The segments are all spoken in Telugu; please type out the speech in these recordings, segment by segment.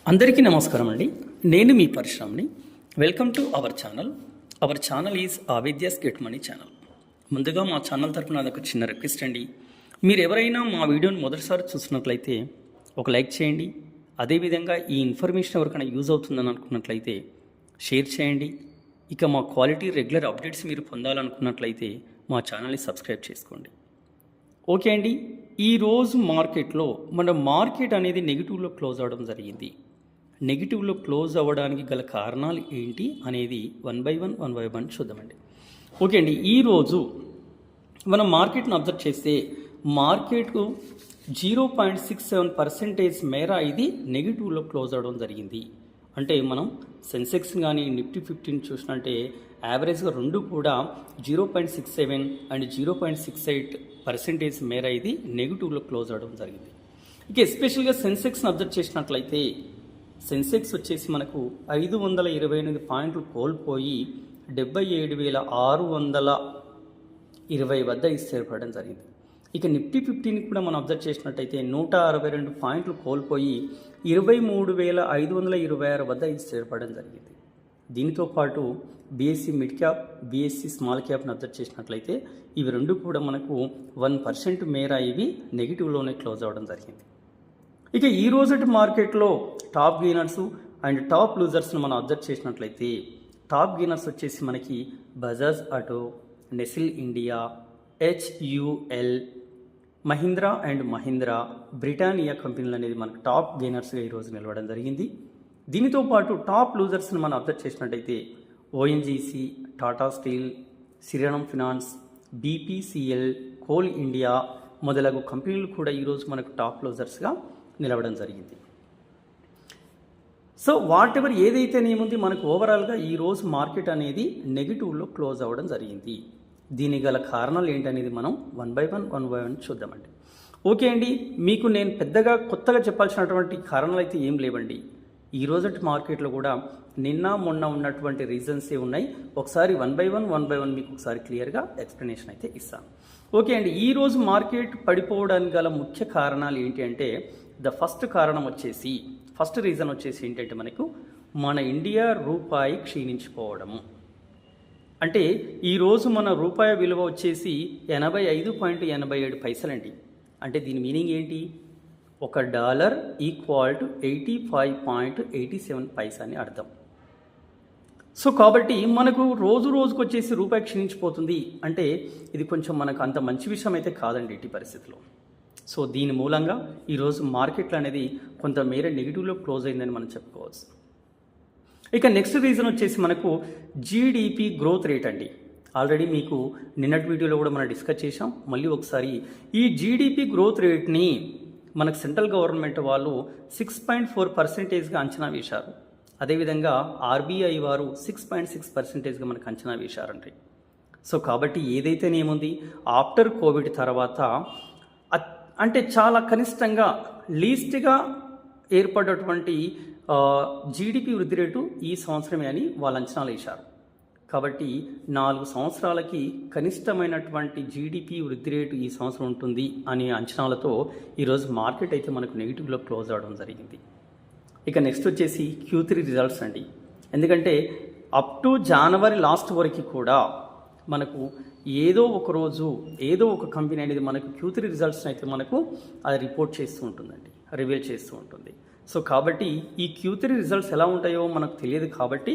అందరికీ నమస్కారం అండి. నేను మీ పరిశ్రమని. Welcome to our channel. Our channel is ఆవిద్యాస్ గెట్ మనీ ఛానల్. ముందుగా మా ఛానల్ తరపున అదొక చిన్న రిక్వెస్ట్ అండి. మీరు ఎవరైనా మా వీడియోని మొదటిసారి చూస్తున్నట్లయితే ఒక లైక్ చేయండి. అదేవిధంగా ఈ ఇన్ఫర్మేషన్ ఎవరికైనా యూజ్ అవుతుందని అనుకున్నట్లయితే షేర్ చేయండి. ఇక మా క్వాలిటీ రెగ్యులర్ అప్డేట్స్ మీరు పొందాలనుకున్నట్లయితే మా ఛానల్ని సబ్స్క్రైబ్ చేసుకోండి. ఓకే అండి. ఈరోజు మార్కెట్లో మన మార్కెట్ అనేది నెగిటివ్లో క్లోజ్ అవ్వడం జరిగింది. నెగిటివ్లో క్లోజ్ అవ్వడానికి గల కారణాలు ఏంటి అనేది వన్ బై వన్ చూద్దామండి. ఓకే అండి. ఈరోజు మనం మార్కెట్ను అబ్జర్వ్ చేస్తే మార్కెట్కు 0.67% మేర ఇది నెగిటివ్లో క్లోజ్ అవ్వడం జరిగింది. అంటే మనం సెన్సెక్స్ కానీ నిఫ్టీ 15 చూసినట్టే యావరేజ్గా రెండు కూడా 0.67 అండ్ 0.68% మేర ఇది నెగిటివ్లో క్లోజ్ అవ్వడం జరిగింది. ఇక ఎస్పెషల్గా సెన్సెక్స్ని అబ్జర్వ్ చేసినట్లయితే సెన్సెక్స్ వచ్చేసి మనకు 528 పాయింట్లు కోల్పోయి 77,620 వద్ద స్థిరపడడం జరిగింది. ఇక నిఫ్టీ 15 కూడా మనం అబ్జర్వ్ చేసినట్టయితే 162 పాయింట్లు కోల్పోయి 23,526 వద్ద స్థిరపడడం జరిగింది. దీనితో పాటు BSE mid cap, BSE small క్యాప్ని అబ్జర్వ్ చేసినట్లయితే ఇవి రెండు కూడా మనకు 1% మేర ఇవి నెగిటివ్లోనే క్లోజ్ అవ్వడం జరిగింది. ఇక ఈ రోజటి మార్కెట్లో టాప్ గెయినర్స్ అండ్ టాప్ లూజర్స్ని మనం అబ్జర్వ్ చేసినట్లయితే టాప్ గెయినర్స్ వచ్చేసి మనకి Bajaj Auto, Nestle India, HUL, Mahindra and Mahindra, Britannia కంపెనీలు అనేది మనకు టాప్ గెయినర్స్గా ఈరోజు నిలవడం జరిగింది. దీనితో పాటు టాప్ లూజర్స్ని మనం అబ్జర్వ్ చేసినట్టయితే ONGC, Tata steel, Shriram finance, BPCL, coal India మొదలగు కంపెనీలు కూడా ఈరోజు మనకు టాప్ లూజర్స్గా నిలవడం జరిగింది. సో వాట్ ఎవర్ ఏదైతేనేముంది మనకు ఓవరాల్గా ఈరోజు మార్కెట్ అనేది నెగిటివ్లో క్లోజ్ అవ్వడం జరిగింది. దీనికి గల కారణాలు ఏంటనేది మనం వన్ బై వన్ చూద్దామండి. ఓకే అండి. మీకు నేను పెద్దగా కొత్తగా చెప్పాల్సినటువంటి కారణాలు అయితే ఏం లేవండి. ఈ రోజటి మార్కెట్లో కూడా నిన్న మొన్న ఉన్నటువంటి రీజన్సే ఉన్నాయి. ఒకసారి వన్ బై వన్ మీకు ఒకసారి క్లియర్గా ఎక్స్ప్లెనేషన్ అయితే ఇస్తాను. ఓకే అండి. ఈరోజు మార్కెట్ పడిపోవడానికి గల ముఖ్య కారణాలు ఏంటి అంటే ఫస్ట్ రీజన్ వచ్చేసి ఏంటంటే మనకు మన ఇండియా రూపాయి క్షీణించిపోవడము. అంటే ఈరోజు మన రూపాయి విలువ వచ్చేసి 85.87 పైసలండి. అంటే దీని మీనింగ్ ఏంటి? $1 ఈక్వల్ టు 85.87 పైసా అని అర్థం. సో కాబట్టి మనకు రోజుకు వచ్చేసి రూపాయి క్షీణించిపోతుంది అంటే ఇది కొంచెం మనకు అంత మంచి విషయం అయితే కాదండి ఇట్టి పరిస్థితిలో. సో దీని మూలంగా ఈరోజు మార్కెట్లు అనేది కొంత మేర నెగిటివ్లో క్లోజ్ అయిందని మనం చెప్పుకోవచ్చు. ఇక నెక్స్ట్ రీజన్ వచ్చేసి మనకు GDP గ్రోత్ రేట్ అండి. ఆల్రెడీ మీకు నిన్నటి వీడియోలో కూడా మనం డిస్కస్ చేసాం. మళ్ళీ ఒకసారి ఈ GDP గ్రోత్ రేట్ని మనకు సెంట్రల్ గవర్నమెంట్ వాళ్ళు 6.4%గా అంచనా వేశారు. అదేవిధంగా RBI వారు 6.6%గా మనకు అంచనా వేశారండి. సో కాబట్టి ఏదైతేనేముంది ఆఫ్టర్ కోవిడ్ తర్వాత అంటే చాలా కనిష్టంగా లీస్ట్గా ఏర్పడినటువంటి GDP వృద్ధి రేటు ఈ సంవత్సరమే అని వాళ్ళు అంచనాలు వేశారు. కాబట్టి 4 సంవత్సరాలకి కనిష్టమైనటువంటి GDP వృద్ధి రేటు ఈ సంవత్సరం ఉంటుంది అనే అంచనాలతో ఈరోజు మార్కెట్ అయితే మనకు నెగిటివ్లో క్లోజ్ అవ్వడం జరిగింది. ఇక నెక్స్ట్ వచ్చేసి Q3 రిజల్ట్స్ అండి. ఎందుకంటే అప్ టు జనవరి లాస్ట్ వరకు కూడా మనకు ఏదో ఒక రోజు ఏదో ఒక కంపెనీ అనేది మనకు Q3 రిజల్ట్స్ని అయితే మనకు అది రిపోర్ట్ చేస్తూ ఉంటుందండి, రివీల్ చేస్తూ ఉంటుంది. సో కాబట్టి ఈ Q3 రిజల్ట్స్ ఎలా ఉంటాయో మనకు తెలియదు. కాబట్టి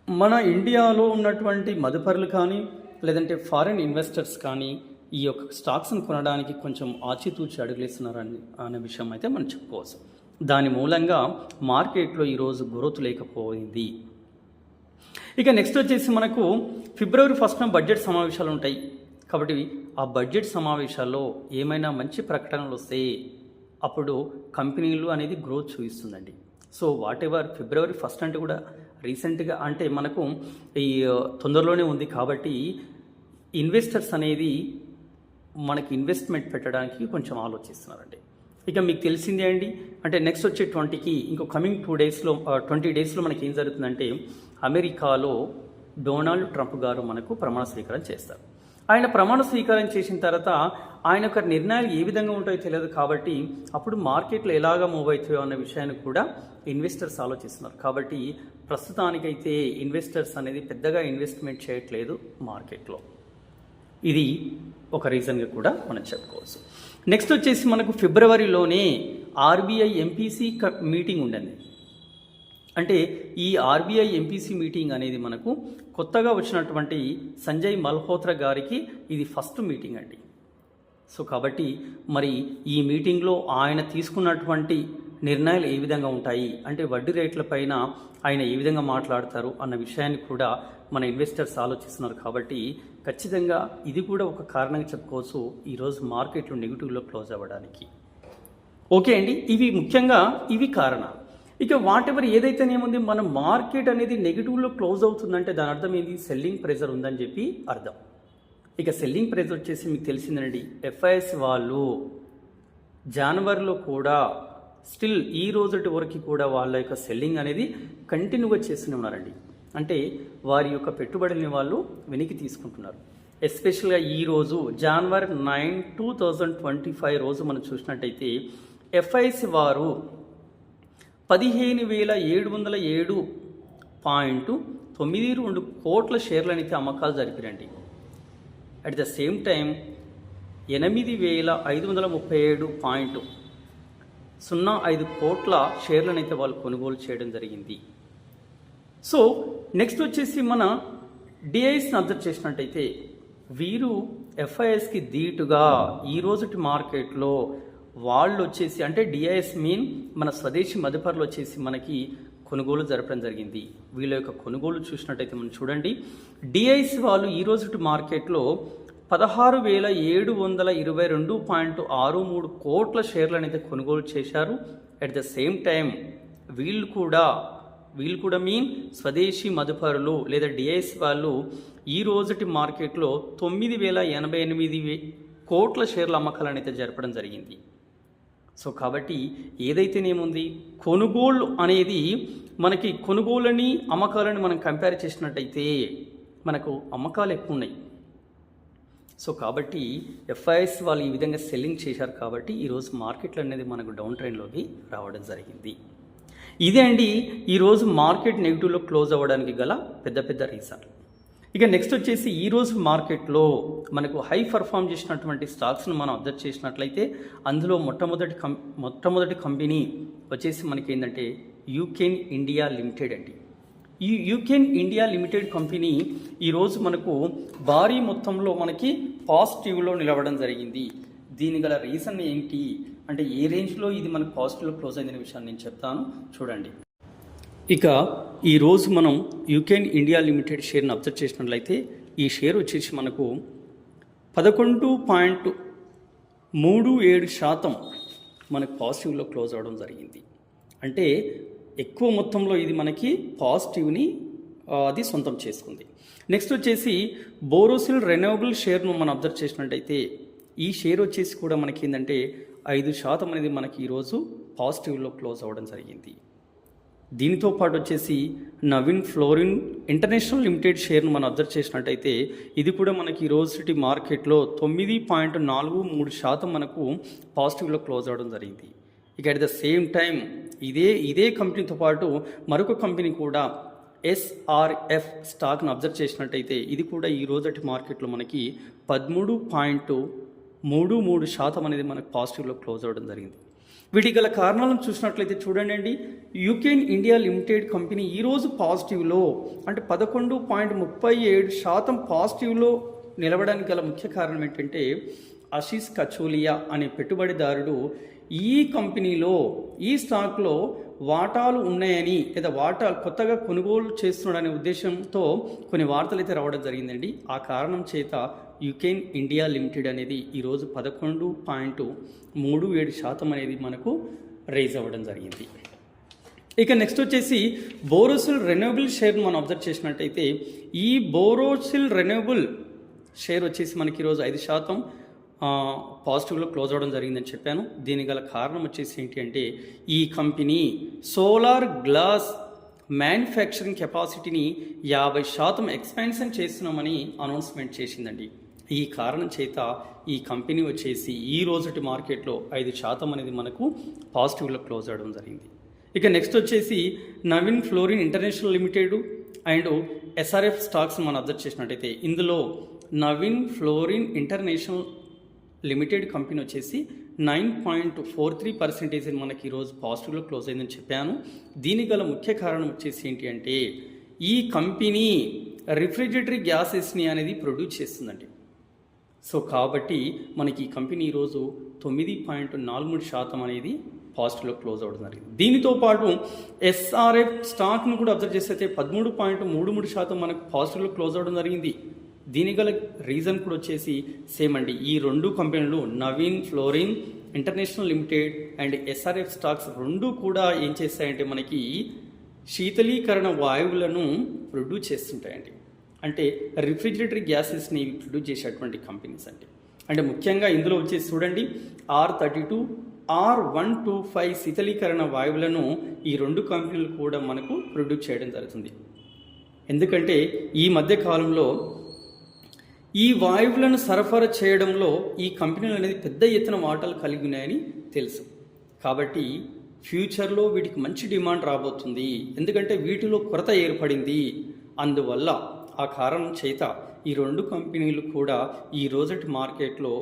మన ఇండియాలో ఉన్నటువంటి మదుపరులు కానీ లేదంటే ఫారిన్ ఇన్వెస్టర్స్ కానీ ఈ యొక్క స్టాక్స్ని కొనడానికి కొంచెం ఆచితూచి అడుగులేస్తున్నారని అనే విషయం అయితే మనం చెప్పుకోవచ్చు. దాని మూలంగా మార్కెట్లో ఈరోజు గ్రోత్ లేకపోయింది. ఇక నెక్స్ట్ వచ్చేసి మనకు February 1st బడ్జెట్ సమావేశాలు ఉంటాయి. కాబట్టి ఆ బడ్జెట్ సమావేశాల్లో ఏమైనా మంచి ప్రకటనలు వస్తే అప్పుడు కంపెనీలు అనేది గ్రోత్ చూపిస్తుందండి. So whatever February 1st అంటే కూడా రీసెంట్గా అంటే మనకు ఈ తొందరలోనే ఉంది. కాబట్టి ఇన్వెస్టర్స్ అనేది మనకి ఇన్వెస్ట్మెంట్ పెట్టడానికి కొంచెం ఆలోచిస్తున్నారండి. ఇక మీకు తెలిసిందే అండి. అంటే నెక్స్ట్ వచ్చే 20కి ఇంకో కమింగ్ 20 డేస్లో మనకి ఏం జరుగుతుందంటే అమెరికాలో డొనాల్డ్ ట్రంప్ గారు మనకు ప్రమాణ స్వీకారం చేస్తారు. ఆయన ప్రమాణ స్వీకారం చేసిన తర్వాత ఆయన యొక్క నిర్ణయాలు ఏ విధంగా ఉంటాయో తెలియదు కాబట్టి అప్పుడు మార్కెట్లు ఎలాగా మూవ్ అవుతాయో అన్న విషయాన్ని కూడా ఇన్వెస్టర్స్ ఆలోచిస్తున్నారు. కాబట్టి ప్రస్తుతానికైతే ఇన్వెస్టర్స్ అనేది పెద్దగా ఇన్వెస్ట్మెంట్ చేయట్లేదు మార్కెట్లో. ఇది ఒక రీజన్గా కూడా మనం చెప్పుకోవచ్చు. నెక్స్ట్ వచ్చేసి మనకు ఫిబ్రవరిలోనే ఆర్బీఐ ఎంపీసీ మీటింగ్ ఉండింది. అంటే ఈ ఆర్బీఐ ఎంపీసీ మీటింగ్ అనేది మనకు కొత్తగా వచ్చినటువంటి సంజయ్ మల్హోత్రా గారికి ఇది ఫస్ట్ మీటింగ్ అండి. సో కాబట్టి మరి ఈ మీటింగ్లో ఆయన తీసుకున్నటువంటి నిర్ణయాలు ఏ విధంగా ఉంటాయి, అంటే వడ్డీ రేట్ల పైన ఆయన ఏ విధంగా మాట్లాడతారు అన్న విషయాన్ని కూడా మన ఇన్వెస్టర్స్ ఆలోచిస్తున్నారు. కాబట్టి ఖచ్చితంగా ఇది కూడా ఒక కారణంగా చెప్పుకోవచ్చు ఈరోజు మార్కెట్లు నెగిటివ్లో క్లోజ్ అవ్వడానికి. ఓకే అండి, ఇవి ముఖ్యంగా ఇవి కారణాలు. ఇక వాటెవర్ ఏదైతేనేముంది మన మార్కెట్ అనేది నెగిటివ్లో క్లోజ్ అవుతుందంటే దాని అర్థం ఏంటి, సెల్లింగ్ ప్రెజర్ ఉందని చెప్పి అర్థం. ఇక సెల్లింగ్ ప్రెజర్ వచ్చేసి మీకు తెలిసిందండి, ఎఫ్ఐఎస్ వాళ్ళు జనవరిలో కూడా స్టిల్ ఈ రోజుటి వరకు కూడా వాళ్ళ యొక్క సెల్లింగ్ అనేది కంటిన్యూగా చేస్తూనే ఉన్నారండి. అంటే వారి యొక్క పెట్టుబడిని వాళ్ళు వెనక్కి తీసుకుంటున్నారు. ఎస్పెషల్గా ఈరోజు జనవరి 9, 2025 రోజు మనం చూసినట్టయితే ఎఫ్ఐఎస్ వారు 15,707.92 కోట్ల షేర్లనైతే అమ్మకాలు జరిపారండి. అట్ ద సేమ్ టైం 8,537.05 కోట్ల షేర్లనైతే వాళ్ళు కొనుగోలు చేయడం జరిగింది. సో నెక్స్ట్ వచ్చేసి మన డిఐఎస్ని అబ్జర్వ్ చేసినట్టయితే వీరు ఎఫ్ఐఎస్కి ధీటుగా ఈ రోజుటి మార్కెట్లో వాళ్ళు వచ్చేసి అంటే డిఐఎస్ మీన్ మన స్వదేశీ మదుపర్లు వచ్చేసి మనకి కొనుగోలు జరపడం జరిగింది. వీళ్ళ యొక్క కొనుగోలు చూసినట్టయితే మనం చూడండి, డిఐఎస్ వాళ్ళు ఈ రోజుటి మార్కెట్లో 16,722.63 కోట్ల షేర్లను అయితే కొనుగోలు చేశారు. అట్ ద సేమ్ టైం వీళ్ళు కూడా మీన్ స్వదేశీ మదుపరులు లేదా డిఐఎస్ వాళ్ళు ఈ రోజుటి మార్కెట్లో 9,088 కోట్ల షేర్ల అమ్మకాలను అయితే జరపడం జరిగింది. సో కాబట్టి ఏదైతేనేముంది కొనుగోలు అనేది మనకి కొనుగోలని అమ్మకాలని మనం కంపేర్ చేసినట్టయితే మనకు అమ్మకాలు ఎక్కువ ఉన్నాయి. సో కాబట్టి ఎఫ్ఐఎస్ వాళ్ళు ఈ విధంగా సెల్లింగ్ చేశారు కాబట్టి ఈరోజు మార్కెట్లు అనేది మనకు డౌన్ ట్రెండ్లోకి రావడం జరిగింది. ఇదే అండి ఈరోజు మార్కెట్ నెగిటివ్లో క్లోజ్ అవ్వడానికి గల పెద్ద రీజన్. ఇక నెక్స్ట్ వచ్చేసి ఈరోజు మార్కెట్లో మనకు హై పర్ఫామ్ చేసినటువంటి స్టాక్స్ను మనం అబ్జర్వ్ చేసినట్లయితే అందులో మొట్టమొదటి కంపెనీ వచ్చేసి మనకి ఏంటంటే యూకెన్ ఇండియా లిమిటెడ్ అండి. ఈ యూకెన్ ఇండియా లిమిటెడ్ కంపెనీ ఈరోజు మనకు భారీ మొత్తంలో మనకి పాజిటివ్లో నిలవడం జరిగింది. దీని గల రీజన్ ఏంటి అంటే ఏ రేంజ్లో ఇది మనకు పాజిటివ్లో క్లోజ్ అయిన విషయాన్ని నేను చెప్తాను చూడండి. ఇక ఈరోజు మనం యూకెన్ ఇండియా లిమిటెడ్ షేర్ని అబ్జర్వ్ చేసినట్లయితే ఈ షేర్ వచ్చేసి మనకు 11.37% మనకు పాజిటివ్లో క్లోజ్ అవ్వడం జరిగింది. అంటే ఎక్కువ మొత్తంలో ఇది మనకి పాజిటివ్ని అది సొంతం చేసుకుంది. నెక్స్ట్ వచ్చేసి బోరోసిల్ రెన్యూవబుల్ షేర్ను మనం అబ్జర్వ్ చేసినట్టయితే ఈ షేర్ వచ్చేసి కూడా మనకి ఏంటంటే 5% అనేది మనకి ఈరోజు పాజిటివ్లో క్లోజ్ అవ్వడం జరిగింది. దీనితో పాటు వచ్చేసి నవీన్ ఫ్లోరిన్ ఇంటర్నేషనల్ లిమిటెడ్ షేర్ను మనం అబ్జర్వ్ చేసినట్టయితే ఇది కూడా మనకి ఈరోజు మార్కెట్లో 9.43% మనకు పాజిటివ్లో క్లోజ్ అవ్వడం జరిగింది. ఇక అట్ ద సేమ్ టైం ఇదే కంపెనీతో పాటు మరొక కంపెనీ కూడా ఎస్ఆర్ఎఫ్ స్టాక్ను అబ్జర్వ్ చేసినట్టయితే ఇది కూడా ఈ రోజటి మార్కెట్లో మనకి 13.33% అనేది మనకు పాజిటివ్లో క్లోజ్ అవ్వడం జరిగింది. వీటి గల కారణాలను చూసినట్లయితే చూడండి అండి, యూకెన్ ఇండియా లిమిటెడ్ కంపెనీ ఈరోజు పాజిటివ్లో అంటే 11.37% పాజిటివ్లో నిలవడానికి గల ముఖ్య కారణం ఏంటంటే ఆశీష్ కచోలియా అనే పెట్టుబడిదారుడు ఈ కంపెనీలో ఈ స్టాక్లో వాటాలు ఉన్నాయని లేదా వాటాలు కొత్తగా కొనుగోలు చేస్తున్నాడనే ఉద్దేశంతో కొన్ని వార్తలు అయితే రావడం జరిగిందండి. ఆ కారణం చేత యూకెన్ ఇండియా లిమిటెడ్ అనేది ఈరోజు 11.37% అనేది మనకు రైజ్ అవ్వడం జరిగింది. ఇక నెక్స్ట్ వచ్చేసి బోరోసిల్ రెన్యూవబుల్ షేర్ను మనం అబ్జర్వ్ చేసినట్టయితే ఈ బోరోసిల్ రెన్యూవబుల్ షేర్ వచ్చేసి మనకి ఈరోజు 5% పాజిటివ్లో క్లోజ్ అవ్వడం జరిగిందని చెప్పాను. దీని గల కారణం వచ్చేసి ఏంటి అంటే ఈ కంపెనీ సోలార్ గ్లాస్ మ్యానుఫ్యాక్చరింగ్ కెపాసిటీని 50% ఎక్స్పాన్షన్ చేస్తున్నామని అనౌన్స్మెంట్ చేసిందండి. ఈ కారణం చేత ఈ కంపెనీ వచ్చేసి ఈ రోజుటి మార్కెట్లో 5% అనేది మనకు పాజిటివ్లో క్లోజ్ అవ్వడం జరిగింది. ఇక నెక్స్ట్ వచ్చేసి Naveen fluorine international limited and SRF stocks మనం అబ్జర్వ్ చేసినట్టయితే ఇందులో Naveen fluorine international limited company వచ్చేసి 9.43% మనకి ఈరోజు పాజిటివ్లో క్లోజ్ అయిందని చెప్పాను. దీనికి గల ముఖ్య కారణం వచ్చేసి ఏంటి అంటే ఈ కంపెనీ రిఫ్రిజిరేటరీ గ్యాసెస్ని అనేది ప్రొడ్యూస్ చేస్తుందండి. సో కాబట్టి మనకి ఈ కంపెనీ ఈరోజు 9.43% అనేది పాజిటివ్లో క్లోజ్ అవ్వడం జరిగింది. దీనితో పాటు ఎస్ఆర్ఎఫ్ స్టాక్ను కూడా అబ్జర్వ్ చేస్తే 13.33% మనకు పాజిటివ్లో క్లోజ్ అవ్వడం జరిగింది. దీని గల రీజన్ కూడా వచ్చేసి సేమ్ అండి. ఈ రెండు కంపెనీలు Naveen fluorine international limited and SRF stocks రెండు కూడా ఏం చేస్తాయంటే మనకి శీతలీకరణ వాయువులను ప్రొడ్యూస్ చేస్తుంటాయండి. అంటే రిఫ్రిజిరేటరీ గ్యాసెస్ని ప్రొడ్యూస్ చేసేటువంటి కంపెనీస్ అంటే ముఖ్యంగా ఇందులో వచ్చేసి చూడండి R32 R125 శీతలీకరణ వాయువులను ఈ రెండు కంపెనీలు కూడా మనకు ప్రొడ్యూస్ చేయడం జరుగుతుంది. ఎందుకంటే ఈ మధ్య కాలంలో ఈ వాయువులను సరఫరా చేయడంలో ఈ కంపెనీలు అనేది పెద్ద ఎత్తున వాటాలు కలిగి ఉన్నాయని తెలుసు. కాబట్టి ఫ్యూచర్లో వీటికి మంచి డిమాండ్ రాబోతుంది. ఎందుకంటే వీటిలో కొరత ఏర్పడింది. అందువల్ల ఆ కారణం చేత ఈ రెండు కంపెనీలు కూడా ఈ రోజటి మార్కెట్లో